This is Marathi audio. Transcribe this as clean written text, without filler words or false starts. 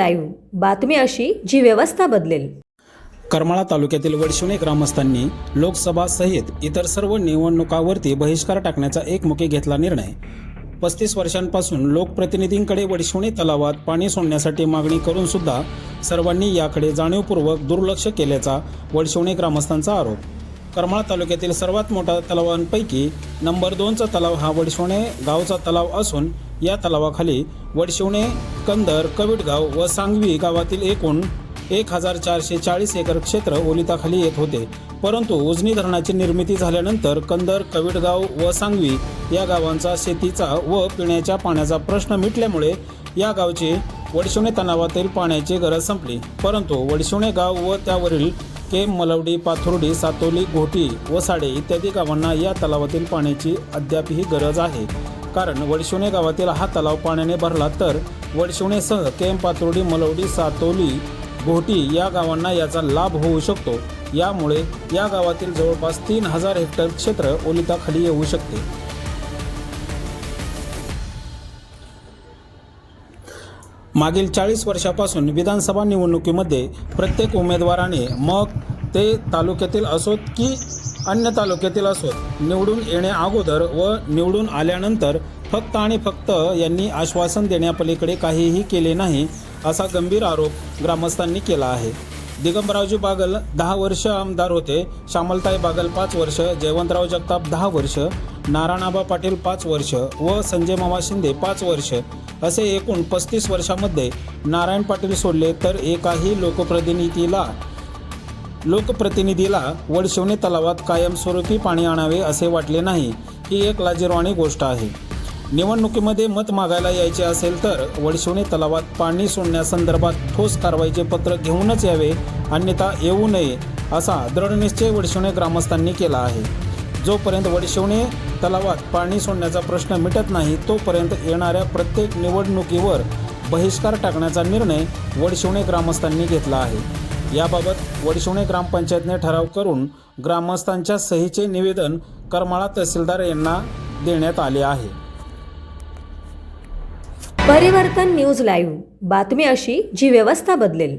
लाईव्ह, बातमी अशी जी व्यवस्था बदलेल। करमाळा तालुक्यातील वडशिवणे ग्रामस्थांनी लोकसभा सहित इतर सर्व निवडणुकांवरती बहिष्कार टाकण्याचा एकमुखी घेतला निर्णय। 35 वर्षांपासून लोकप्रतिनिधींकडे वडशिवणे तलावात पाणी सोडण्यासाठी मागणी करून सुद्धा सर्वांनी याकडे जाणीवपूर्वक दुर्लक्ष केल्याचा वडशिवणे ग्रामस्थांचा आरोप। करमाळा तालुक्यातील सर्वात मोठा तलावांपैकी नंबर 2चा तलाव हा वडशिवणे गावचा तलाव असून या तलावाखाली वडशिवणे, कंदर, कविटगाव व सांगवी गावातील एकूण 1440 एकर क्षेत्र ओलिताखाली येत होते। परंतु उजनी धरणाची निर्मिती झाल्यानंतर कंदर, कविटगाव व सांगवी या गावांचा शेतीचा व पिण्याच्या पाण्याचा प्रश्न मिटल्यामुळे या गावची वडशिवणे तलावातील पाण्याची गरज संपली। परंतु वडशिवणे गाव व त्यावरील केम, मलवडी, पाथुर्डी, सातोली, घोटी व साडे इत्यादी गावांना या तलावातील पाण्याची अद्यापही गरज आहे। कारण वडशिवणे गावातील हा तलाव पाण्याने भरला तर वडशिवणेसह केम, पाथुर्डी, मलवडी, सातोली, घोटी या गावांना याचा लाभ होऊ शकतो। यामुळे या गावातील जवळपास 3000 हेक्टर क्षेत्र ओलिताखाली येऊ शकते। मागील 40 वर्षापासून विधानसभा निवडणुकीमध्ये प्रत्येक उमेदवाराने, मग ते तालुक्यातील असोत की अन्य तालुक्यातील असोत, निवडून येण्या अगोदर व निवडून आल्यानंतर फक्त आणि फक्त यांनी आश्वासन देण्यापलीकडे काहीही केले नाही असा गंभीर आरोप ग्रामस्थांनी केला आहे। दिगंबररावजी बागल 10 वर्ष आमदार होते, श्यामलताई बागल 5 वर्ष, जयवंतराव जगताप 10 वर्ष, नारायणआबा पाटील 5 वर्ष व संजय मामा शिंदे 5 वर्ष असे एकूण 35 वर्षामध्ये नारायण पाटील सोडले तर एकाही लोकप्रतिनिधीला वडशिवणे तलावात कायमस्वरूपी पाणी आणावे असे वाटले नाही। ही एक लाजिरवाणी गोष्ट आहे। निवडणुकीमध्ये मत मागायला यायचे असेल तर वडशिवणे तलावात पाणी सोडण्यासंदर्भात ठोस कारवाईचे पत्र घेऊनच यावे, अन्यथा येऊ नये असा दृढनिश्चय वडशिवणे ग्रामस्थांनी केला आहे। जोपर्यंत वडशिवणे तलावात पाणी सोडण्याचा प्रश्न मिटत नाही तोपर्यंत येणाऱ्या प्रत्येक निवडणुकीवर बहिष्कार टाकण्याचा निर्णय वडशिवणे ग्रामस्थांनी घेतला आहे। याबाबत वडशिवणे ग्रामपंचायतने ठराव करून ग्रामस्थांच्या सहीचे निवेदन करमाळा तहसीलदार यांना देण्यात आले आहे। परिवर्तन न्यूज लाईव्ह, बातमी अशी जी व्यवस्था बदलेल।